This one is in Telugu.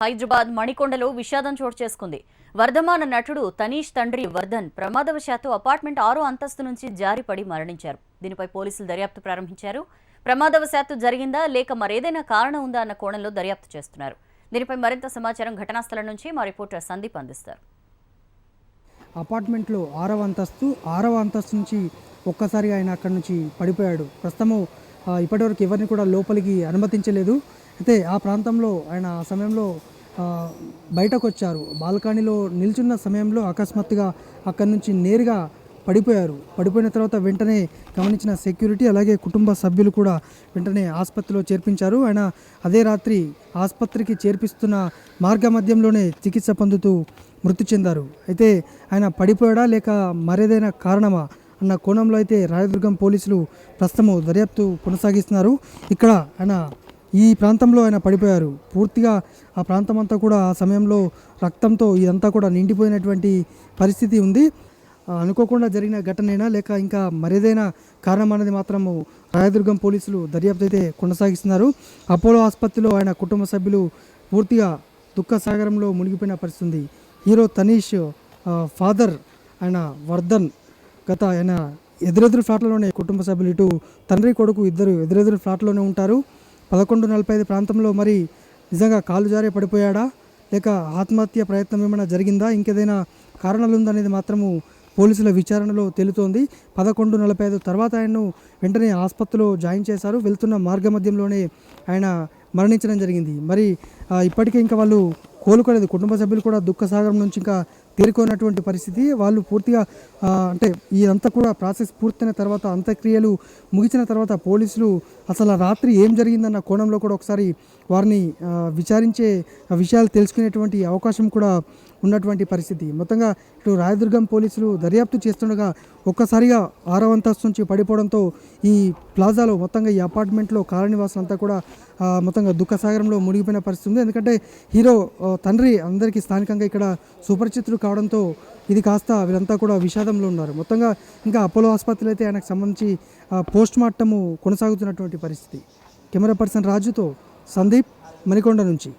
హైదరాబాద్ మణికొండలో విషాదం చోటు చేసుకుంది. వర్ధమాన నటుడు తనీష్ తండ్రి వర్ధన్ ప్రమాదవశాత్తు అపార్ట్మెంట్ 6వ అంతస్తు నుంచి జారిపడి మరణించారు. దీనిపై పోలీసులు దర్యాప్తు ప్రారంభించారు. ప్రమాదవశాత్తు జరిగిందా లేక మరేదైనా కారణం ఉందా అన్న కోణంలో దర్యాప్తు చేస్తున్నారు. దీనిపై మరింత సమాచారం ఘటనా స్థలం నుంచి మా రిపోర్టర్ సందీప్ అందిస్తారు. అపార్ట్మెంట్లో 6వ అంతస్తు నుంచి ఒక్కసారి ఆయన అక్కడి నుంచి పడిపోయాడు. ప్రస్తుతము ఇప్పటివరకు ఎవరిని కూడా లోపలికి అనుమతించలేదు. అయితే ఆ ప్రాంతంలో ఆయన ఆ సమయంలో బయటకు వచ్చారు. బాల్కనీలో నిల్చున్న సమయంలో అకస్మాత్తుగా అక్కడి నుంచి నేరుగా పడిపోయారు. పడిపోయిన తర్వాత వెంటనే గమనించిన సెక్యూరిటీ అలాగే కుటుంబ సభ్యులు కూడా వెంటనే ఆసుపత్రిలో చేర్పించారు. ఆయన అదే రాత్రి ఆసుపత్రికి చేర్పిస్తున్న మార్గ మధ్యంలోనే చికిత్స పొందుతూ మృతి చెందారు. అయితే ఆయన పడిపోయాడా లేక మరేదైనా కారణమా అన్న కోణంలో అయితే రాయదుర్గం పోలీసులు ప్రస్తుతము దర్యాప్తు కొనసాగిస్తున్నారు. ఇక్కడ ఆయన ఈ ప్రాంతంలో ఆయన పడిపోయారు. పూర్తిగా ఆ ప్రాంతం అంతా కూడా ఆ సమయంలో రక్తంతో ఇదంతా కూడా నిండిపోయినటువంటి పరిస్థితి ఉంది. అనుకోకుండా జరిగిన ఘటనేనా లేక ఇంకా మరేదైనా కారణం అనేది మాత్రము రాయదుర్గం పోలీసులు దర్యాప్తు అయితే కొనసాగిస్తున్నారు. అపోలో ఆసుపత్రిలో ఆయన కుటుంబ సభ్యులు పూర్తిగా దుఃఖ సాగరంలో మునిగిపోయిన పరిస్థితి ఉంది. హీరో తనీష్ ఫాదర్ ఆయన వర్ధన్ గత ఆయన ఎదురెదురు ఫ్లాట్లోనే కుటుంబ సభ్యులు ఇటు తండ్రి కొడుకు ఇద్దరు ఎదురెదురు ఫ్లాట్లోనే ఉంటారు. 11:45 ప్రాంతంలో మరి నిజంగా కాలు జారే పడిపోయాడా లేక ఆత్మహత్య ప్రయత్నం ఏమైనా జరిగిందా ఇంకేదైనా కారణాలు ఉందనేది మాత్రము పోలీసుల విచారణలో తెలుతోంది. 11:45 తర్వాత ఆయన్ను వెంటనే ఆసుపత్రిలో జాయిన్ చేశారు. వెళ్తున్న మార్గ మధ్యంలోనే ఆయన మరణించడం జరిగింది. మరి ఇప్పటికే ఇంకా వాళ్ళు కోలుకోలేదు. కుటుంబ సభ్యులు కూడా దుఃఖ సాగరం నుంచి ఇంకా తేరుకున్నటువంటి పరిస్థితి. వాళ్ళు పూర్తిగా అంటే ఇదంతా కూడా ప్రాసెస్ పూర్తయిన తర్వాత అంత్యక్రియలు ముగిసిన తర్వాత పోలీసులు అసలు రాత్రి ఏం జరిగిందన్న కోణంలో కూడా ఒకసారి వారిని విచారించే విషయాలు తెలుసుకునేటువంటి అవకాశం కూడా ఉన్నటువంటి పరిస్థితి. మొత్తంగా ఇటు రాయదుర్గం పోలీసులు దర్యాప్తు చేస్తుండగా ఒక్కసారిగా 6వ అంతస్తు నుంచి పడిపోవడంతో ఈ ప్లాజాలో మొత్తంగా ఈ అపార్ట్మెంట్లో కాలనీవాసులు అంతా కూడా మొత్తంగా దుఃఖసాగరంలో మునిగిపోయిన పరిస్థితి ఉంది. ఎందుకంటే హీరో తండ్రి అందరికీ స్థానికంగా ఇక్కడ సుపరిచితులు కావడంతో ఇది కాస్త వీరంతా కూడా విషాదంలో ఉన్నారు. మొత్తంగా ఇంకా అపోలో ఆసుపత్రిలో అయితే ఆయనకు సంబంధించి పోస్ట్ మార్టము కొనసాగుతున్నటువంటి పరిస్థితి. కెమెరా పర్సన్ రాజుతో సందీప్, మణికొండ నుంచి.